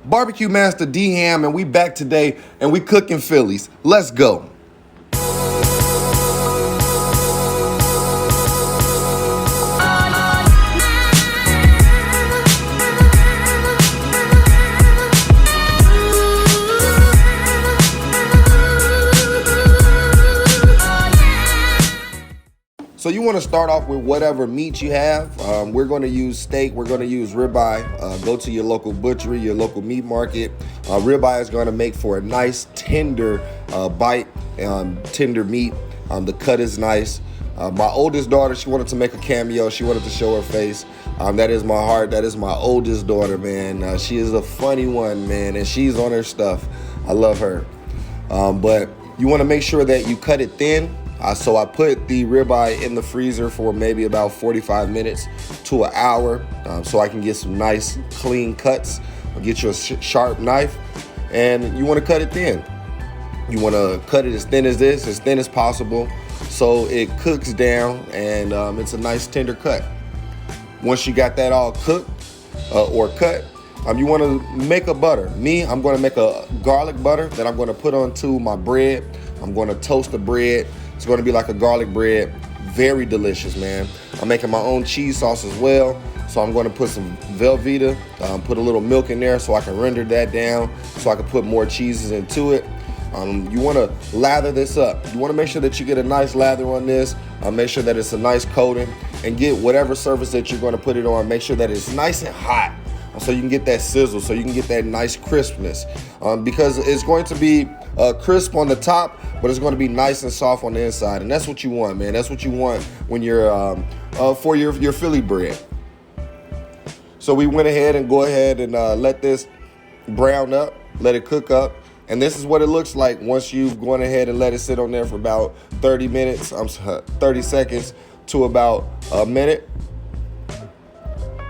Barbecue Master D Ham, and we back today and we cooking Phillies. Let's go. So you want to start off with whatever meat you have. We're going to use steak. We're going to use ribeye. Go to your local butchery, your local meat market. Ribeye is going to make for a nice tender bite, tender meat. The cut is nice. My oldest daughter, she wanted to make a cameo. She wanted to show her face. That is my heart. That is my oldest daughter, man. She is a funny one, man, and she's on her stuff. I love her. But you want to make sure that you cut it thin. So I put the ribeye in the freezer for maybe about 45 minutes to an hour so I can get some nice clean cuts. I'll get you a sharp knife, and you want to cut it thin. You want to cut it as thin as possible, so it cooks down and it's a nice tender cut. Once you got that all cooked or cut, you want to make a butter. I'm going to make a garlic butter that I'm going to put onto my bread. I'm going to toast the bread. It's going to be like a garlic bread. Very delicious, man. I'm making my own cheese sauce as well. So I'm going to put some Velveeta, put a little milk in there so I can render that down so I can put more cheeses into it. You want to lather this up. You want to make sure that you get a nice lather on this. Make sure that it's a nice coating, and get whatever surface that you're going to put it on. Make sure that it's nice and hot so you can get that sizzle, so you can get that nice crispness. Because it's going to be crisp on the top, but it's going to be nice and soft on the inside, and that's what you want, man. That's what you want when you're for your Philly bread. So we went ahead and let this brown up, let it cook up, and this is what it looks like once you've gone ahead and let it sit on there for about 30 seconds to about a minute.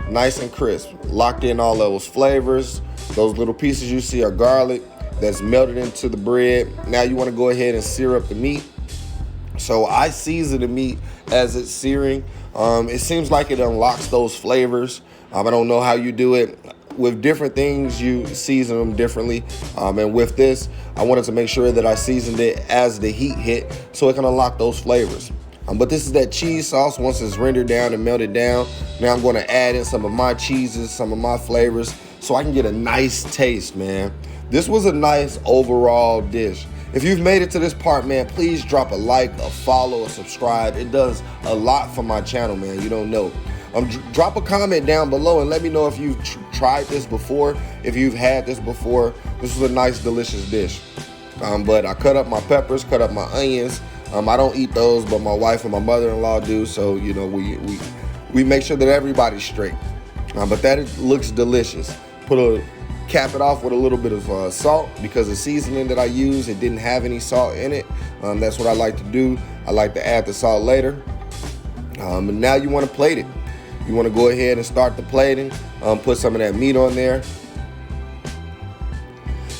Nice and crisp, locked in all those flavors. Those little pieces you see are garlic that's melted into the bread. Now you want to go ahead and sear up the meat. So I season the meat as it's searing. It seems like it unlocks those flavors. I don't know how you do it. With different things, you season them differently. And with this, I wanted to make sure that I seasoned it as the heat hit so it can unlock those flavors. But this is that cheese sauce. Once it's rendered down and melted down, now I'm going to add in some of my cheeses, some of my flavors, so I can get a nice taste, man. This was a nice overall dish. If you've made it to this part, man, please drop a like, a follow, a subscribe. It does a lot for my channel, man. You don't know. Drop a comment down below and let me know if you've tried this before, if you've had this before. This was a nice, delicious dish. But I cut up my peppers, cut up my onions. I don't eat those, but my wife and my mother-in-law do. So, you know, we make sure that everybody's straight. But that looks delicious. Cap it off with a little bit of salt, because the seasoning that I use, it didn't have any salt in it. That's what I like to do. I like to add the salt later. And now you want to plate it. You want to go ahead and start the plating. Put some of that meat on there.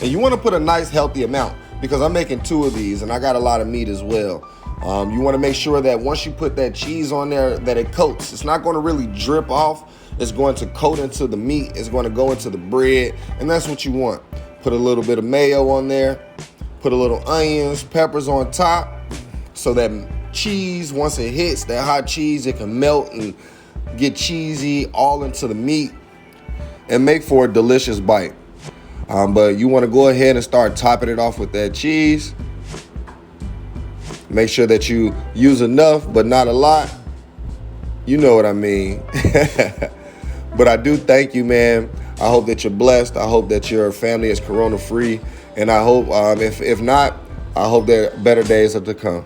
And you want to put a nice healthy amount, because I'm making 2 of these and I got a lot of meat as well. You want to make sure that once you put that cheese on there, that it coats. It's not going to really drip off. It's going to coat into the meat. It's going to go into the bread, and that's what you want. Put a little bit of mayo on there. Put a little onions, peppers on top, so that cheese, once it hits, that hot cheese, it can melt and get cheesy all into the meat and make for a delicious bite. But you want to go ahead and start topping it off with that cheese. Make sure that you use enough, but not a lot. You know what I mean. But I do thank you, man. I hope that you're blessed. I hope that your family is corona free. And I hope, if not, I hope that better days are to come.